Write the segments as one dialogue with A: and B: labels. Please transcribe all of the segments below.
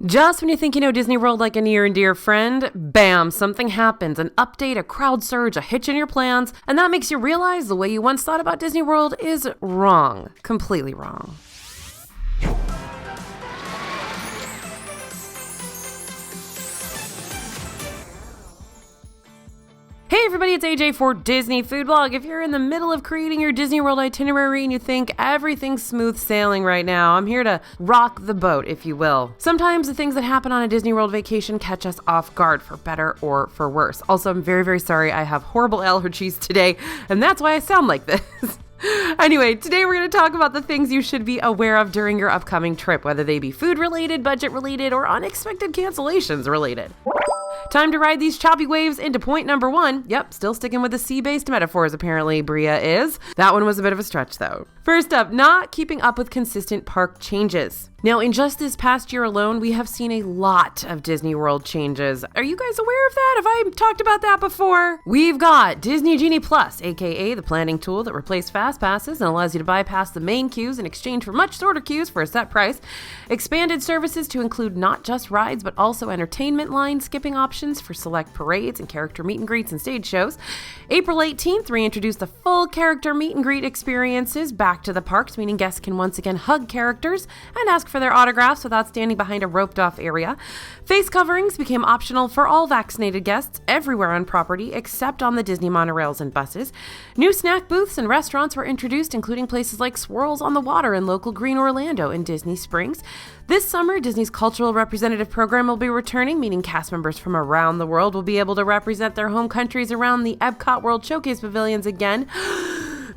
A: Just when you think you know Disney World like a near and dear friend, bam, something happens, an update, a crowd surge, a hitch in your plans, and that makes you realize the way you once thought about Disney World is wrong. Completely wrong. Hey everybody, it's AJ for Disney Food Blog. If you're in the middle of creating your Disney World itinerary and you think everything's smooth sailing right now, I'm here to rock the boat, if you will. Sometimes the things that happen on a Disney World vacation catch us off guard, for better or for worse. Also, I'm very, very sorry I have horrible allergies today, and that's why I sound like this. Anyway, today we're going to talk about the things you should be aware of during your upcoming trip, whether they be food related, budget related, or unexpected cancellations related. Time to ride these choppy waves into point number one. Yep, still sticking with the sea-based metaphors apparently, Bria is. That one was a bit of a stretch though. First up, not keeping up with consistent park changes. Now, in just this past year alone, we have seen a lot of Disney World changes. Are you guys aware of that? Have I talked about that before? We've got Disney Genie Plus, aka the planning tool that replaced fast passes and allows you to bypass the main queues in exchange for much shorter queues for a set price. Expanded services to include not just rides, but also entertainment line skipping options for select parades and character meet and greets and stage shows. April 18th, reintroduced the full character meet and greet experiences back to the parks, meaning guests can once again hug characters and ask for their autographs without standing behind a roped off area. Face coverings became optional for all vaccinated guests everywhere on property except on the Disney monorails and buses. New snack booths and restaurants were introduced, including places like Swirls on the Water in local Green Orlando and Disney Springs. This summer, Disney's Cultural Representative Program will be returning, meaning cast members from around the world will be able to represent their home countries around the Epcot World Showcase pavilions again.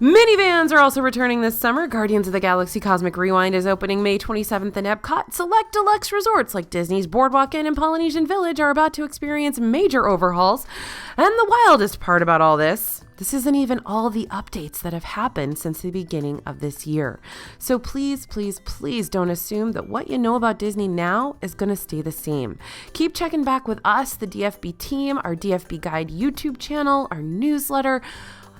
A: Minivans are also returning this summer. Guardians of the Galaxy Cosmic Rewind is opening May 27th in Epcot. Select deluxe resorts like Disney's Boardwalk Inn and Polynesian Village are about to experience major overhauls. And the wildest part about all this isn't even all the updates that have happened since the beginning of this year. So please, please, please don't assume that what you know about Disney now is going to stay the same. Keep checking back with us, the DFB team, our DFB Guide YouTube channel, our newsletter,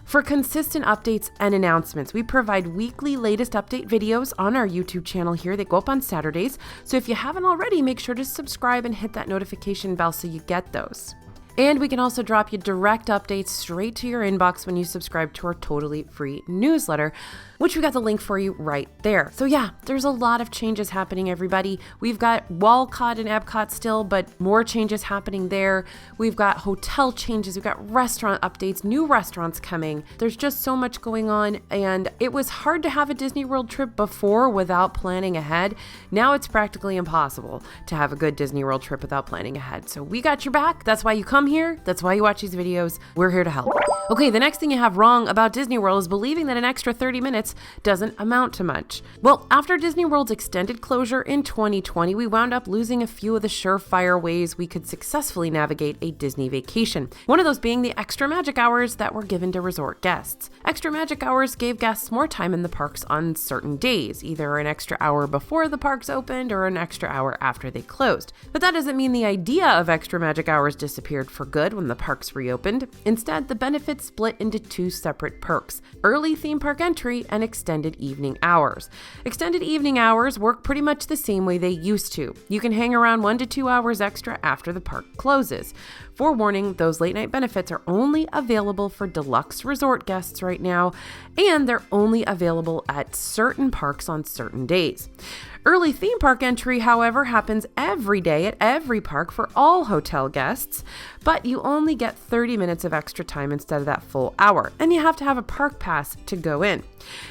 A: for consistent updates and announcements. We provide weekly latest update videos on our YouTube channel here. They go up on Saturdays. So if you haven't already, make sure to subscribe and hit that notification bell so you get those. And we can also drop you direct updates straight to your inbox when you subscribe to our totally free newsletter, which we got the link for you right there. So yeah, there's a lot of changes happening, everybody. We've got Walcott and Epcot still, but more changes happening there. We've got hotel changes. We've got restaurant updates, new restaurants coming. There's just so much going on, and it was hard to have a Disney World trip before without planning ahead. Now it's practically impossible to have a good Disney World trip without planning ahead. So we got your back. That's why you come here. That's why you watch these videos. We're here to help. Okay, the next thing you have wrong about Disney World is believing that an extra 30 minutes doesn't amount to much. Well, after Disney World's extended closure in 2020, we wound up losing a few of the surefire ways we could successfully navigate a Disney vacation. One of those being the extra magic hours that were given to resort guests. Extra magic hours gave guests more time in the parks on certain days, either an extra hour before the parks opened or an extra hour after they closed. But that doesn't mean the idea of extra magic hours disappeared for good when the parks reopened. Instead, the benefits split into two separate perks: early theme park entry and extended evening hours. Extended evening hours work pretty much the same way they used to. You can hang around 1 to 2 hours extra after the park closes. Forewarning, those late night benefits are only available for deluxe resort guests right now, and they're only available at certain parks on certain days. Early theme park entry, however, happens every day at every park for all hotel guests, but you only get 30 minutes of extra time instead of that full hour, and you have to have a park pass to go in.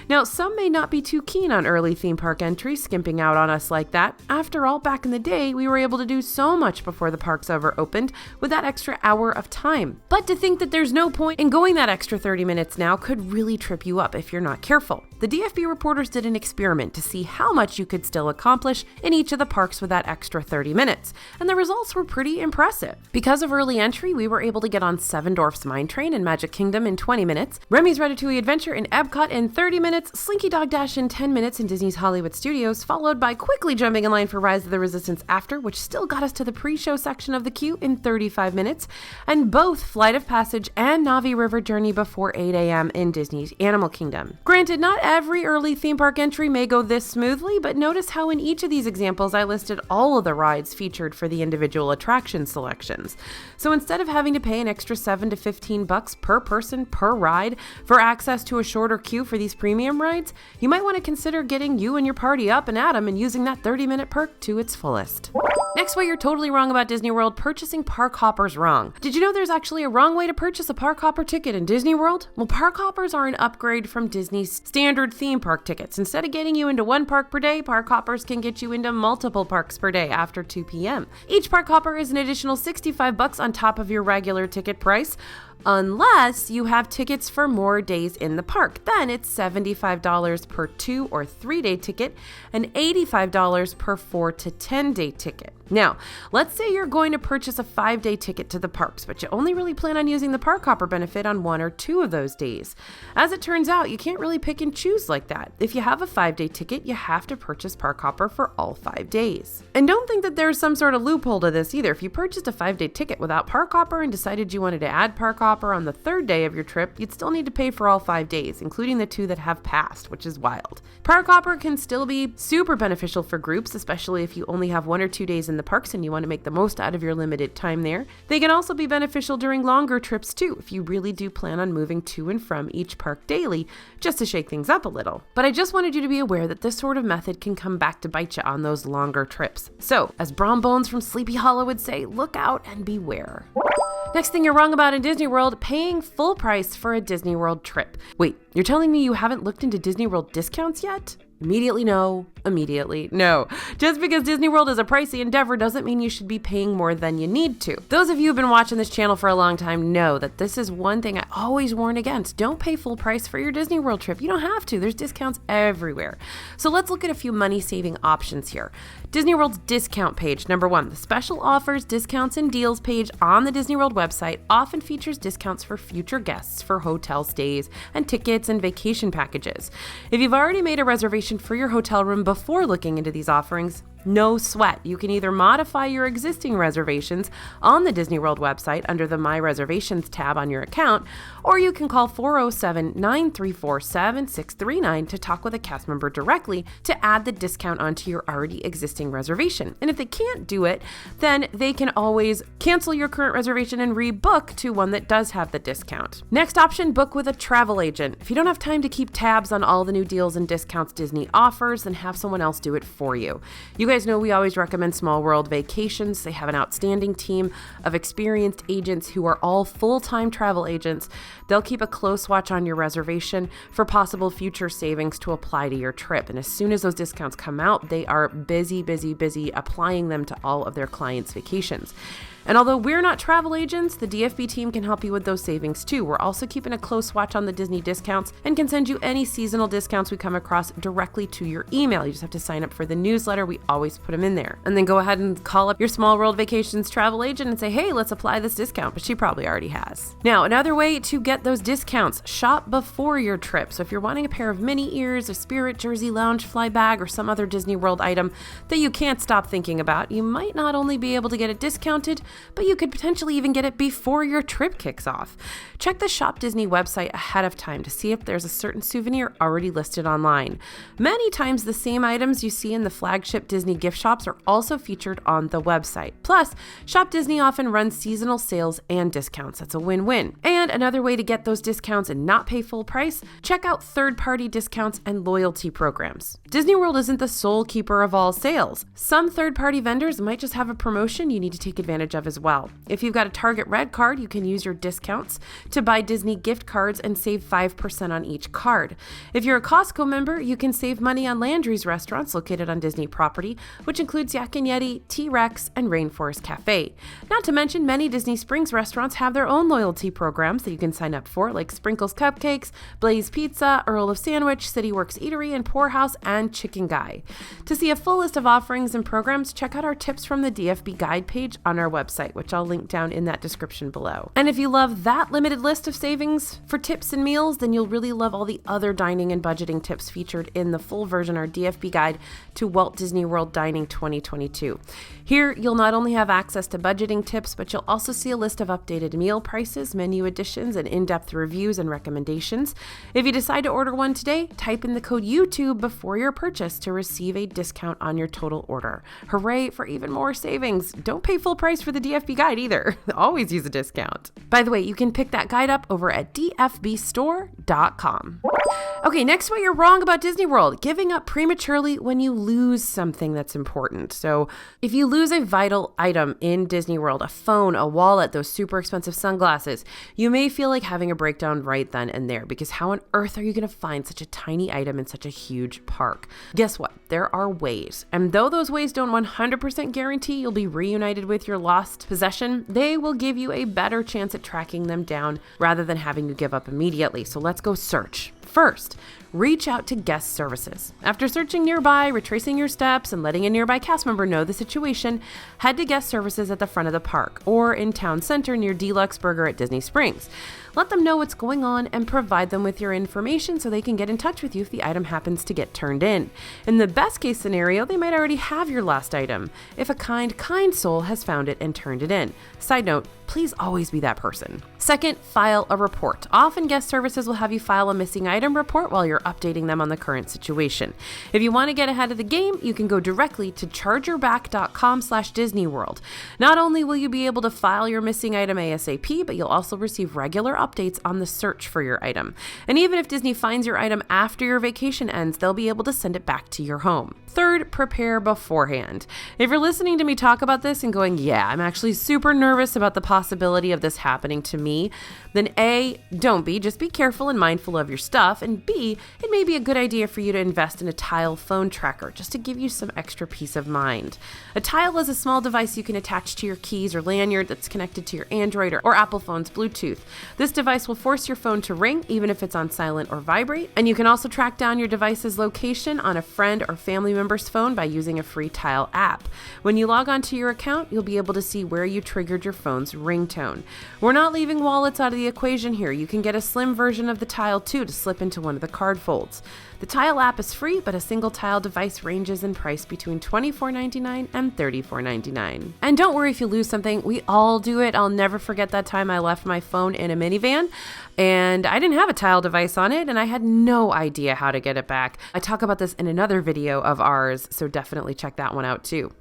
A: Now, some may not be too keen on early theme park entry, skimping out on us like that. After all, back in the day, we were able to do so much before the parks ever opened with that extra hour of time. But to think that there's no point in going that extra 30 minutes now could really trip you up if you're not careful. The DFB reporters did an experiment to see how much you could still accomplish in each of the parks with that extra 30 minutes, and the results were pretty impressive. Because of early entry, we were able to get on Seven Dwarfs Mine Train in Magic Kingdom in 20 minutes, Remy's Ratatouille Adventure in Epcot in 30 minutes, Slinky Dog Dash in 10 minutes in Disney's Hollywood Studios, followed by quickly jumping in line for Rise of the Resistance after, which still got us to the pre-show section of the queue in 35 minutes, and both Flight of Passage and Na'vi River Journey before 8 a.m. in Disney's Animal Kingdom. Granted, not every early theme park entry may go this smoothly, but notice notice how in each of these examples I listed all of the rides featured for the individual attraction selections. So instead of having to pay an extra $7 to $15 per person per ride for access to a shorter queue for these premium rides, you might want to consider getting you and your party up and at 'em and using that 30-minute perk to its fullest. Next way you're totally wrong about Disney World, purchasing park hoppers wrong. Did you know there's actually a wrong way to purchase a park hopper ticket in Disney World? Well, park hoppers are an upgrade from Disney's standard theme park tickets. Instead of getting you into one park per day, park hoppers can get you into multiple parks per day after 2 p.m. Each park hopper is an additional $65 on top of your regular ticket price, unless you have tickets for more days in the park. Then it's $75 per 2 or 3 day ticket and $85 per 4 to 10 day ticket. Now, let's say you're going to purchase a 5-day ticket to the parks, but you only really plan on using the park hopper benefit on 1 or 2 of those days. As it turns out, you can't really pick and choose like that. If you have a 5-day ticket, you have to purchase park hopper for all 5 days. And don't think that there's some sort of loophole to this either. If you purchased a 5-day ticket without park hopper and decided you wanted to add park hopper on the 3rd day of your trip, you'd still need to pay for all 5 days, including the 2 that have passed, which is wild. Park hopper can still be super beneficial for groups, especially if you only have 1 or 2 days in the parks and you want to make the most out of your limited time there. They can also be beneficial during longer trips too, if you really do plan on moving to and from each park daily, just to shake things up a little. But I just wanted you to be aware that this sort of method can come back to bite you on those longer trips. So, as Brom Bones from Sleepy Hollow would say, look out and beware. Next thing you're wrong about in Disney World, paying full price for a Disney World trip. Wait, you're telling me you haven't looked into Disney World discounts yet? Immediately no. Just because Disney World is a pricey endeavor doesn't mean you should be paying more than you need to. Those of you who've been watching this channel for a long time know that this is one thing I always warn against. Don't pay full price for your Disney World trip. You don't have to. There's discounts everywhere. So let's look at a few money-saving options here. Disney World's discount page. Number 1, the special offers, discounts, and deals page on the Disney World website often features discounts for future guests for hotel stays and tickets and vacation packages. If you've already made a reservation for your hotel room before looking into these offerings, no sweat. You can either modify your existing reservations on the Disney World website under the My Reservations tab on your account, or you can call 407-934-7639 to talk with a cast member directly to add the discount onto your already existing reservation. And if they can't do it, then they can always cancel your current reservation and rebook to one that does have the discount. Next option, book with a travel agent. If you don't have time to keep tabs on all the new deals and discounts Disney offers, then have someone else do it for you. You guys know we always recommend Small World Vacations. They have an outstanding team of experienced agents who are all full-time travel agents. They'll keep a close watch on your reservation for possible future savings to apply to your trip. And as soon as those discounts come out, they are busy applying them to all of their clients' vacations. And although we're not travel agents, the DFB team can help you with those savings too. We're also keeping a close watch on the Disney discounts and can send you any seasonal discounts we come across directly to your email. You just have to sign up for the newsletter. We always put them in there. And then go ahead and call up your Small World Vacations travel agent and say, hey, let's apply this discount, but she probably already has. Now, another way to get those discounts, shop before your trip. So if you're wanting a pair of mini ears, a Spirit Jersey Lounge fly bag, or some other Disney World item that you can't stop thinking about, you might not only be able to get it discounted, but you could potentially even get it before your trip kicks off. Check the Shop Disney website ahead of time to see if there's a certain souvenir already listed online. Many times the same items you see in the flagship Disney gift shops are also featured on the website. Plus, Shop Disney often runs seasonal sales and discounts. That's a win-win. And another way to get those discounts and not pay full price, check out third-party discounts and loyalty programs. Disney World isn't the sole keeper of all sales. Some third-party vendors might just have a promotion you need to take advantage of as well. If you've got a Target Red card, you can use your discounts to buy Disney gift cards and save 5% on each card. If you're a Costco member, you can save money on Landry's restaurants located on Disney property, which includes Yak and Yeti, T-Rex, and Rainforest Cafe. Not to mention, many Disney Springs restaurants have their own loyalty programs that you can sign up for, like Sprinkles Cupcakes, Blaze Pizza, Earl of Sandwich, City Works Eatery and Poorhouse, and Chicken Guy. To see a full list of offerings and programs, check out our tips from the DFB guide page on our website. website, which I'll link down in that description below. And if you love that limited list of savings for tips and meals, then you'll really love all the other dining and budgeting tips featured in the full version, our DFB guide to Walt Disney World Dining 2022. Here, you'll not only have access to budgeting tips, but you'll also see a list of updated meal prices, menu additions, and in-depth reviews and recommendations. If you decide to order one today, type in the code YouTube before your purchase to receive a discount on your total order. Hooray for even more savings. Don't pay full price for the DFB guide either. Always use a discount. By the way, you can pick that guide up over at dfbstore.com. Okay, next way you're wrong about Disney World, giving up prematurely when you lose something that's important. So if you lose a vital item in Disney World, a phone, a wallet, those super expensive sunglasses, you may feel like having a breakdown right then and there, because how on earth are you going to find such a tiny item in such a huge park? Guess what? There are ways. And though those ways don't 100% guarantee you'll be reunited with your lost possession, they will give you a better chance at tracking them down rather than having you give up immediately. So let's go search. First, reach out to guest services. After searching nearby, retracing your steps, and letting a nearby cast member know the situation, head to guest services at the front of the park or in Town Center near Deluxe Burger at Disney Springs. Let them know what's going on and provide them with your information so they can get in touch with you if the item happens to get turned in. In the best case scenario, they might already have your last item if a kind soul has found it and turned it in. Side note, please always be that person. Second, file a report. Often guest services will have you file a missing item report while you're updating them on the current situation. If you want to get ahead of the game, you can go directly to chargeyourback.com/DisneyWorld. Not only will you be able to file your missing item ASAP, but you'll also receive regular updates on the search for your item. And even if Disney finds your item after your vacation ends, they'll be able to send it back to your home. Third, prepare beforehand. If you're listening to me talk about this and going, yeah, I'm actually super nervous about the possibility of this happening to me, then A, don't be, just be careful and mindful of your stuff, and B, it may be a good idea for you to invest in a Tile phone tracker just to give you some extra peace of mind. A Tile is a small device you can attach to your keys or lanyard that's connected to your Android or Apple phone's Bluetooth. This device will force your phone to ring even if it's on silent or vibrate, and you can also track down your device's location on a friend or family member's phone by using a free Tile app. When you log onto your account, you'll be able to see where you triggered your phone's ringtone. We're not leaving wallets out of the equation here. You can get a slim version of the Tile too to slip into one of the card folds. The Tile app is free, but a single Tile device ranges in price between $24.99 and $34.99. And don't worry if you lose something. We all do it. I'll never forget that time I left my phone in a minivan and I didn't have a Tile device on it and I had no idea how to get it back. I talk about this in another video of ours, so definitely check that one out too.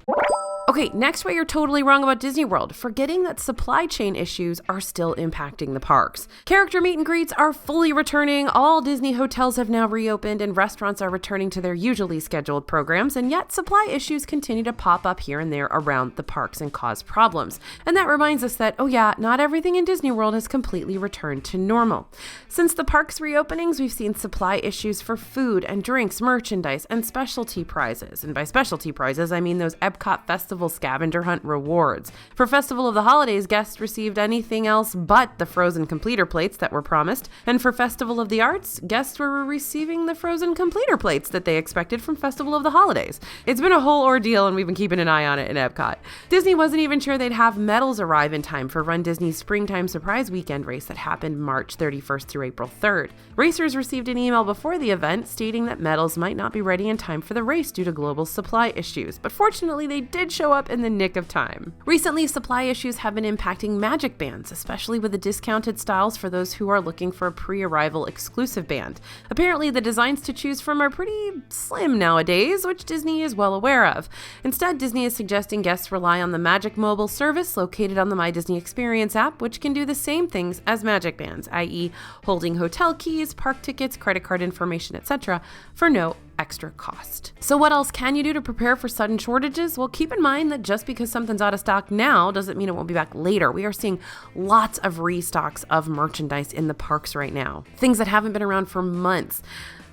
A: Okay, next way you're totally wrong about Disney World, forgetting that supply chain issues are still impacting the parks. Character meet and greets are fully returning, all Disney hotels have now reopened, and restaurants are returning to their usually scheduled programs, and yet supply issues continue to pop up here and there around the parks and cause problems. And that reminds us that, oh yeah, not everything in Disney World has completely returned to normal. Since the parks reopenings, we've seen supply issues for food and drinks, merchandise, and specialty prizes. And by specialty prizes, I mean those Epcot Festival scavenger hunt rewards. For Festival of the Holidays, guests received anything else but the frozen completer plates that were promised. And for Festival of the Arts, guests were receiving the frozen completer plates that they expected from Festival of the Holidays. It's been a whole ordeal and we've been keeping an eye on it in Epcot. Disney wasn't even sure they'd have medals arrive in time for Run Disney's Springtime Surprise Weekend race that happened March 31st through April 3rd. Racers received an email before the event stating that medals might not be ready in time for the race due to global supply issues, but fortunately they did show up in the nick of time. Recently, supply issues have been impacting Magic Bands, especially with the discounted styles for those who are looking for a pre-arrival exclusive band. Apparently, the designs to choose from are pretty slim nowadays, which Disney is well aware of. Instead, Disney is suggesting guests rely on the Magic Mobile service located on the My Disney Experience app, which can do the same things as Magic Bands, i.e. holding hotel keys, park tickets, credit card information, etc., for no extra cost. So what else can you do to prepare for sudden shortages? Well, keep in mind that just because something's out of stock now doesn't mean it won't be back later. We are seeing lots of restocks of merchandise in the parks right now. Things that haven't been around for months.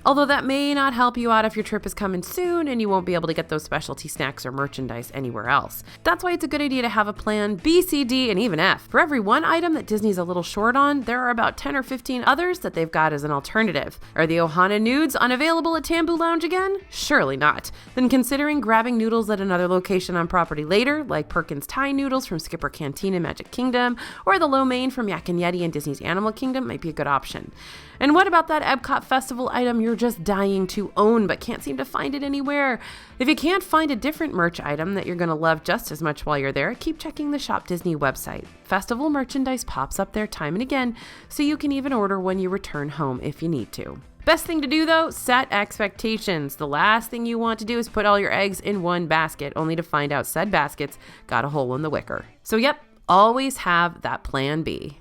A: Although that may not help you out if your trip is coming soon and you won't be able to get those specialty snacks or merchandise anywhere else. That's why it's a good idea to have a plan B, C, D, and even F. For every one item that Disney's a little short on, there are about 10 or 15 others that they've got as an alternative. Are the Ohana nudes unavailable at Tambu Lounge again? Surely not. Then considering grabbing noodles at another location on property later, like Perkins Thai noodles from Skipper Canteen in Magic Kingdom, or the lo mein from Yak and Yeti in Disney's Animal Kingdom might be a good option. And what about that Epcot Festival item you're just dying to own but can't seem to find it anywhere? If you can't find a different merch item that you're going to love just as much while you're there, keep checking the Shop Disney website. Festival merchandise pops up there time and again, so you can even order when you return home if you need to. Best thing to do though, set expectations. The last thing you want to do is put all your eggs in one basket, only to find out said basket's got a hole in the wicker. So yep, always have that plan B.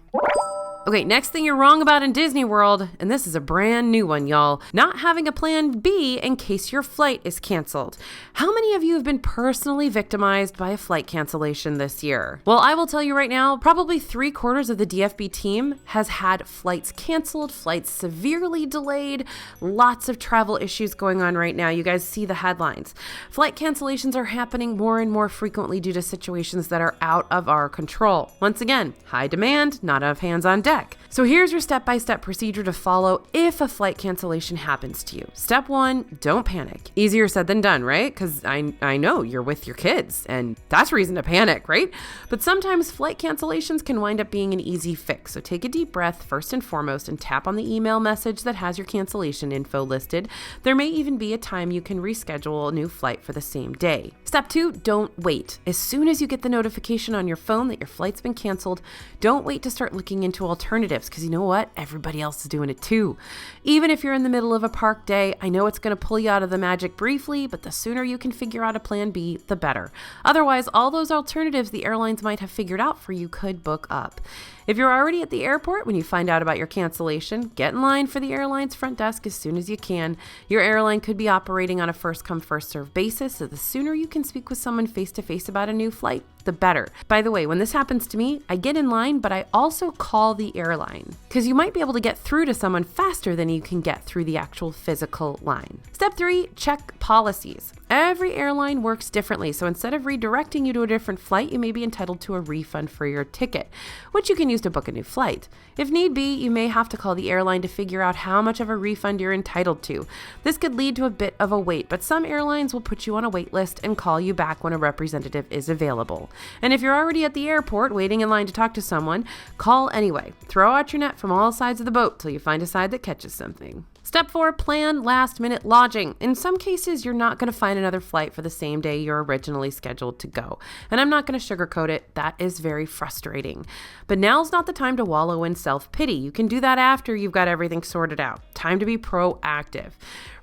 A: Okay, next thing you're wrong about in Disney World, and this is a brand new one, y'all, not having a plan B in case your flight is canceled. How many of you have been personally victimized by a flight cancellation this year? Well, I will tell you right now, probably 3/4 of the DFB team has had flights canceled, flights severely delayed, lots of travel issues going on right now. You guys see the headlines. Flight cancellations are happening more and more frequently due to situations that are out of our control. Once again, high demand, not enough hands on deck. So here's your step-by-step procedure to follow if a flight cancellation happens to you. Step 1, don't panic. Easier said than done, right? Because I know you're with your kids, and that's reason to panic, right? But sometimes flight cancellations can wind up being an easy fix. So take a deep breath first and foremost and tap on the email message that has your cancellation info listed. There may even be a time you can reschedule a new flight for the same day. Step 2, don't wait. As soon as you get the notification on your phone that your flight's been canceled, don't wait to start looking into alternatives, because you know what? Everybody else is doing it too. Even if you're in the middle of a park day, I know it's going to pull you out of the magic briefly, but the sooner you can figure out a plan B, the better. Otherwise, all those alternatives the airlines might have figured out for you could book up. If you're already at the airport when you find out about your cancellation, get in line for the airline's front desk as soon as you can. Your airline could be operating on a first-come, first-served basis, so the sooner you can speak with someone face-to-face about a new flight, the better. By the way, when this happens to me, I get in line, but I also call the airline, because you might be able to get through to someone faster than you can get through the actual physical line. Step 3, check policies. Every airline works differently, so instead of redirecting you to a different flight, you may be entitled to a refund for your ticket, which you can use to book a new flight. If need be, you may have to call the airline to figure out how much of a refund you're entitled to. This could lead to a bit of a wait, but some airlines will put you on a wait list and call you back when a representative is available. And if you're already at the airport waiting in line to talk to someone, call anyway. Throw out your net from all sides of the boat till you find a side that catches something. Step 4, plan last-minute lodging. In some cases, you're not going to find another flight for the same day you're originally scheduled to go. And I'm not going to sugarcoat it. That is very frustrating. But now's not the time to wallow in self-pity. You can do that after you've got everything sorted out. Time to be proactive.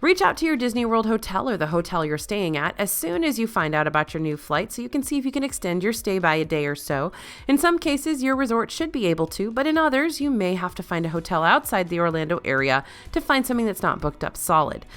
A: Reach out to your Disney World hotel or the hotel you're staying at as soon as you find out about your new flight so you can see if you can extend your stay by a day or so. In some cases, your resort should be able to, but in others, you may have to find a hotel outside the Orlando area to find something that's not booked up solid.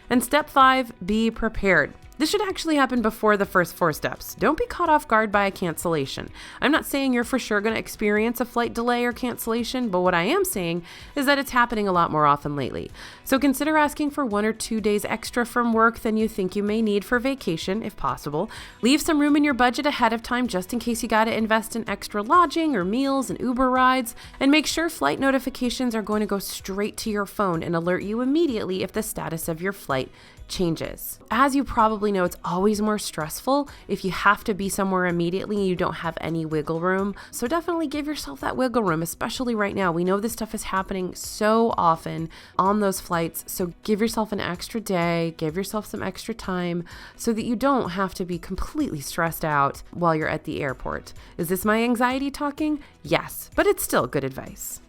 A: And step 5, be prepared. This should actually happen before the first 4 steps. Don't be caught off guard by a cancellation. I'm not saying you're for sure going to experience a flight delay or cancellation, but what I am saying is that it's happening a lot more often lately. So consider asking for 1 or 2 days extra from work than you think you may need for vacation, if possible. Leave some room in your budget ahead of time just in case you got to invest in extra lodging or meals and Uber rides, and make sure flight notifications are going to go straight to your phone and alert you immediately if the status of your flight changes. As you probably know, it's always more stressful if you have to be somewhere immediately and you don't have any wiggle room. So definitely give yourself that wiggle room, especially right now. We know this stuff is happening so often on those flights. So give yourself an extra day, give yourself some extra time so that you don't have to be completely stressed out while you're at the airport. Is this my anxiety talking? Yes, but it's still good advice.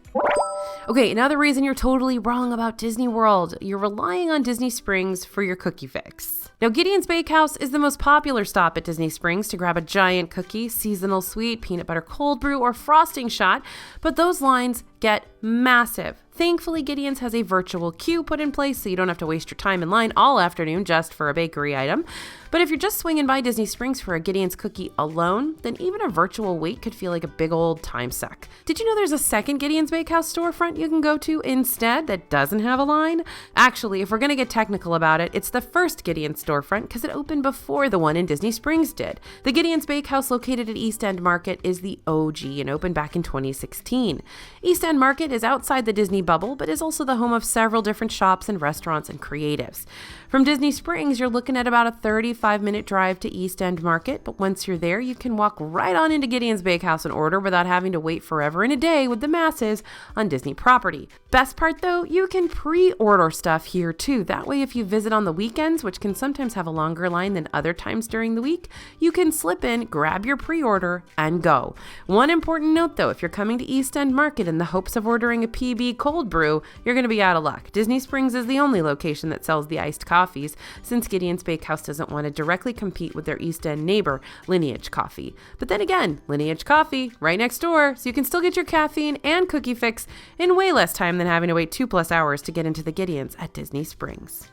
A: Okay, another reason you're totally wrong about Disney World. You're relying on Disney Springs for your cookie fix. Now, Gideon's Bakehouse is the most popular stop at Disney Springs to grab a giant cookie, seasonal sweet, peanut butter cold brew, or frosting shot, but those lines get massive. Thankfully, Gideon's has a virtual queue put in place so you don't have to waste your time in line all afternoon just for a bakery item. But if you're just swinging by Disney Springs for a Gideon's cookie alone, then even a virtual wait could feel like a big old time suck. Did you know there's a second Gideon's Bakehouse storefront you can go to instead that doesn't have a line? Actually, if we're going to get technical about it, it's the first Gideon's storefront because it opened before the one in Disney Springs did. The Gideon's Bakehouse located at East End Market is the OG and opened back in 2016. East End Market is outside the Disney bubble, but is also the home of several different shops and restaurants and creatives. From Disney Springs, you're looking at about a 35-minute drive to East End Market, but once you're there, you can walk right on into Gideon's Bakehouse and order without having to wait forever and a day with the masses on Disney property. Best part though, you can pre-order stuff here too. That way, if you visit on the weekends, which can sometimes have a longer line than other times during the week, you can slip in, grab your pre-order, and go. One important note though, if you're coming to East End Market in the hopes of ordering a PB cold brew, you're going to be out of luck. Disney Springs is the only location that sells the iced coffees, since Gideon's Bakehouse doesn't want to directly compete with their East End neighbor, Lineage Coffee. But then again, Lineage Coffee, right next door, so you can still get your caffeine and cookie fix in way less time than having to wait 2+ hours to get into the Gideon's at Disney Springs.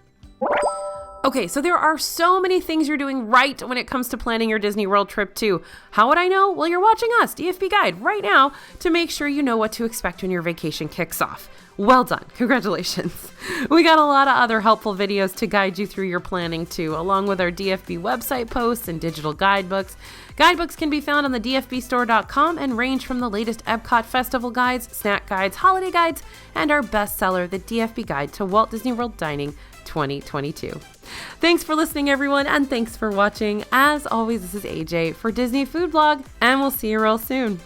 A: Okay, so there are so many things you're doing right when it comes to planning your Disney World trip too. How would I know? Well, you're watching us, DFB Guide, right now to make sure you know what to expect when your vacation kicks off. Well done. Congratulations. We got a lot of other helpful videos to guide you through your planning too, along with our DFB website posts and digital guidebooks. Guidebooks can be found on the dfbstore.com and range from the latest Epcot Festival guides, snack guides, holiday guides, and our bestseller, the DFB Guide to Walt Disney World Dining 2022. Thanks for listening, everyone, and thanks for watching. As always, this is AJ for Disney Food Blog, and we'll see you real soon.